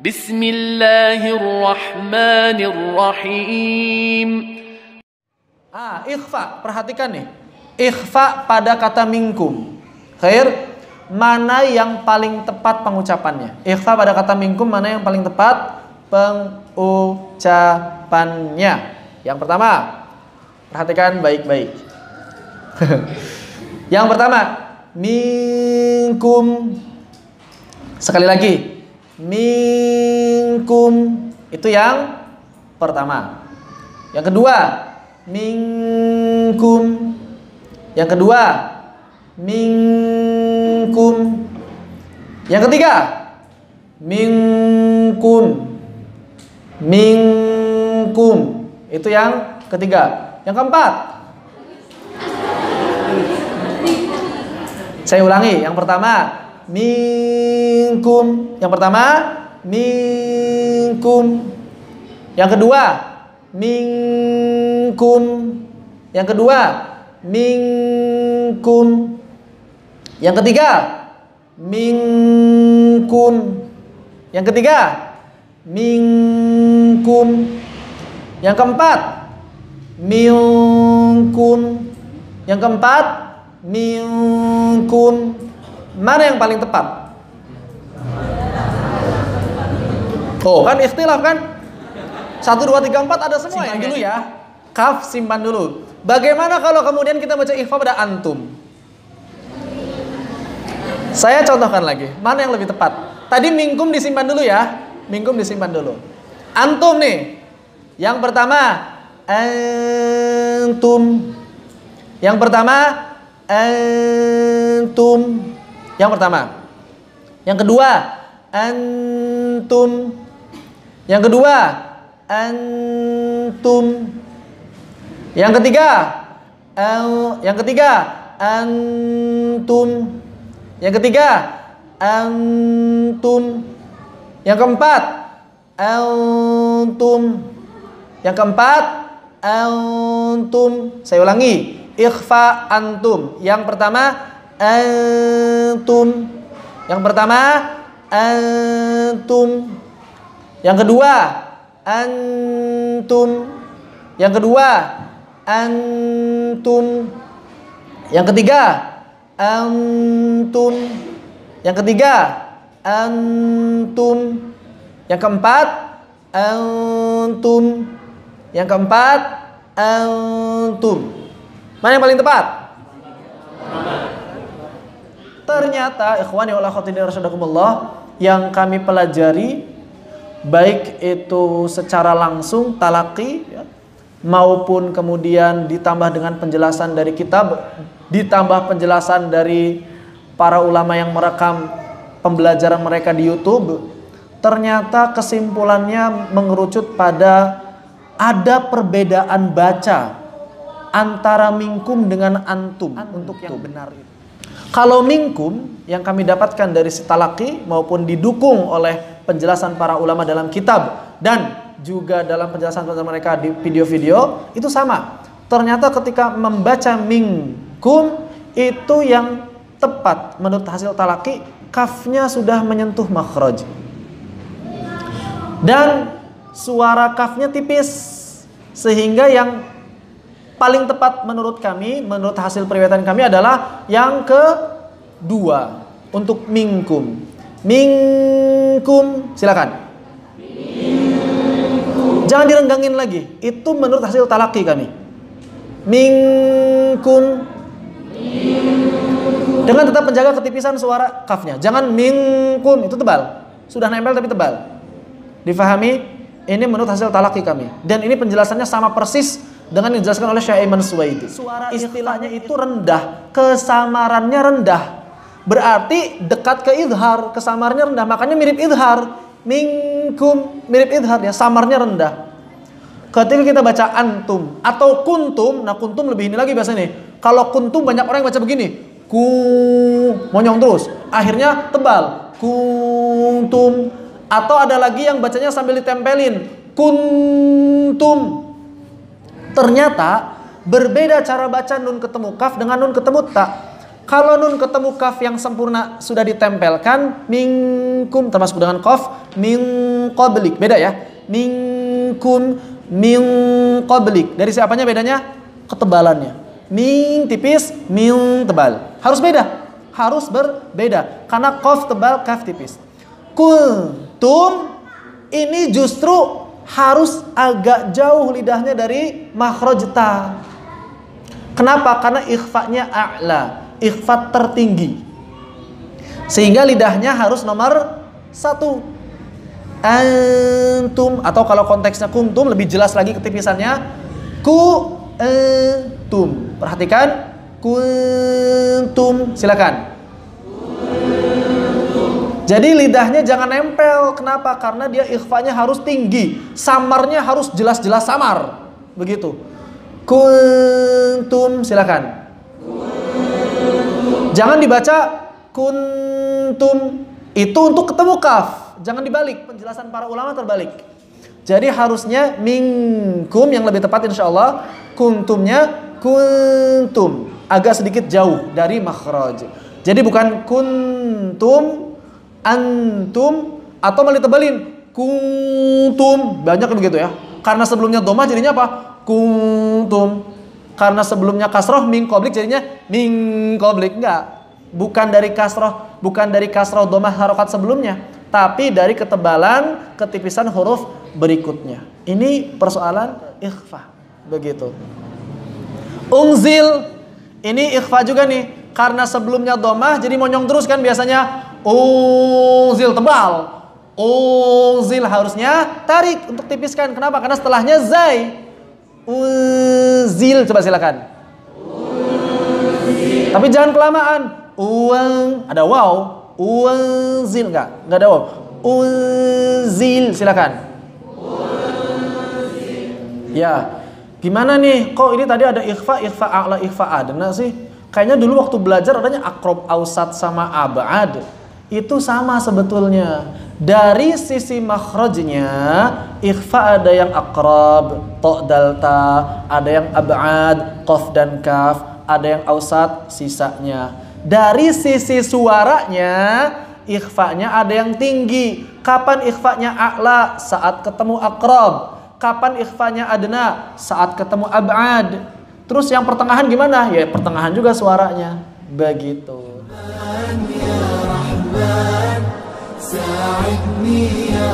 Bismillahirrahmanirrahim. Ikhfa, perhatikan nih. Ikhfa pada kata minkum. Khair, mana yang paling tepat pengucapannya? Ikhfa pada kata minkum, mana yang paling tepat pengucapannya? Yang pertama, perhatikan baik-baik. Yang pertama, minkum. Sekali lagi, minkum. Itu yang pertama. Yang kedua, minkum. Yang kedua, minkum. Yang ketiga, minkum. Minkum. Itu yang ketiga. Yang keempat, saya ulangi. Yang pertama, minkum. Yang pertama, minkum. Yang kedua, minkum. Yang kedua, minkum. Yang ketiga, minkum. Yang ketiga, minkum. Yang keempat, minkum. Yang keempat, minkum. Mana yang paling tepat? Oh, kan ikhtilaf kan? 1, 2, 3, 4 ada semua. Simpan dulu ya. Kaf simpan dulu. Bagaimana kalau kemudian kita baca ikhfa pada antum? Saya contohkan lagi. Mana yang lebih tepat? Tadi minkum disimpan dulu ya. Minkum disimpan dulu. Antum nih. Yang pertama, antum. Yang pertama, antum. Yang pertama. Yang kedua, antum. Yang kedua, antum. Yang ketiga, antum. Yang ketiga, antum. Yang keempat, antum. Yang keempat, antum. Saya ulangi. Ikhfa antum. Yang pertama, antum. Yang pertama, antum. Yang kedua, antum. Yang kedua, antum. Yang ketiga, antum. Yang ketiga, antum. Yang keempat, antum. Yang keempat, antum. Mana yang paling tepat? Ternyata ikhwani wal akhwati rasyadakumullah, yang kami pelajari baik itu secara langsung talaqi ya, maupun kemudian ditambah dengan penjelasan dari kitab, ditambah penjelasan dari para ulama yang merekam pembelajaran mereka di YouTube, ternyata kesimpulannya mengerucut pada ada perbedaan baca antara minkum dengan antum untuk yang benar itu. Kalau minkum yang kami dapatkan dari si talaqi maupun didukung oleh penjelasan para ulama dalam kitab dan juga dalam penjelasan mereka di video-video itu sama. Ternyata ketika membaca minkum itu yang tepat menurut hasil talaqi, kafnya sudah menyentuh makhraj. Dan suara kafnya tipis sehingga yang paling tepat menurut kami, menurut hasil periwayatan kami adalah yang kedua untuk minkum. Minkum, silakan. Minkum. Jangan direnggangin lagi. Itu menurut hasil talaqi kami. Minkum. Minkum. Dengan tetap menjaga ketipisan suara kafnya. Jangan minkum, itu tebal. Sudah nempel tapi tebal. Difahami? Ini menurut hasil talaqi kami. Dan ini penjelasannya sama persis dengan yang dijelaskan oleh Syekh Aiman Suwaidi. Suara istilahnya itu rendah, kesamarannya rendah. Berarti dekat ke idhar, kesamarnya rendah, makanya mirip idhar. Minkum mirip idhar ya, samarnya rendah. Ketika kita baca antum atau kuntum, nah kuntum lebih ini lagi biasa nih. Kalau kuntum banyak orang yang baca begini, ku monyong terus, akhirnya tebal. Kuntum. Atau ada lagi yang bacanya sambil ditempelin, kuntum. Ternyata berbeda cara baca nun ketemu kaf dengan nun ketemu ta. Kalau nun ketemu kaf yang sempurna sudah ditempelkan, minkum termasuk dengan qaf, min qablik. Beda ya. Minkum, min qablik. Dari siapanya bedanya? Ketebalannya. Min tipis, min tebal. Harus beda. Harus berbeda. Karena qaf tebal, kaf tipis. Kuntum ini justru harus agak jauh lidahnya dari makhraj ta. Kenapa? Karena ikhfa'nya a'la. Ikhfa tertinggi, sehingga lidahnya harus nomor 1. Antum, atau kalau konteksnya kuntum lebih jelas lagi ketipisannya, kuntum. Perhatikan, kuntum, silakan. Jadi lidahnya jangan nempel. Kenapa? Karena dia ikhfanya harus tinggi, samarnya harus jelas-jelas samar, begitu. Kuntum, silakan. Jangan dibaca kuntum, itu untuk ketemu kaf. Jangan dibalik, penjelasan para ulama terbalik. Jadi harusnya minkum yang lebih tepat insyaallah. Kuntumnya kuntum, agak sedikit jauh dari makhraj. Jadi bukan kuntum, antum, atau malah ditebalin kuntum. Banyak begitu ya. Karena sebelumnya domah jadinya apa? Kuntum. Karena sebelumnya kasroh, min qablik jadinya min qablik. Enggak. Bukan dari kasroh domah harokat sebelumnya, tapi dari ketebalan, ketipisan huruf berikutnya. Ini persoalan ikhfa. Begitu. Unzil. Ini ikhfa juga nih. Karena sebelumnya domah jadi monyong terus kan biasanya. Unzil tebal. Unzil harusnya tarik untuk tipiskan. Kenapa? Karena setelahnya zai. Unzil, coba silakan. Unzil. Tapi jangan kelamaan. Ada waw. Unzil, enggak ada waw. Unzil, silakan. Unzil. Ya, gimana nih? Kok ini tadi ada ikhfa a'la, ikhfa adna sih? Kayaknya dulu waktu belajar adanya akrob ausat sama abad. Itu sama sebetulnya. Dari sisi makhrajnya, ikhfa ada yang akrab, to dal ta, ada yang ab'ad, qaf dan kaf, ada yang ausat, sisanya. Dari sisi suaranya, ikhfanya ada yang tinggi. Kapan ikhfanya a'la? Saat ketemu akrab. Kapan ikhfanya adna? Saat ketemu ab'ad. Terus yang pertengahan gimana? Ya pertengahan juga suaranya. Begitu. ساعدني يا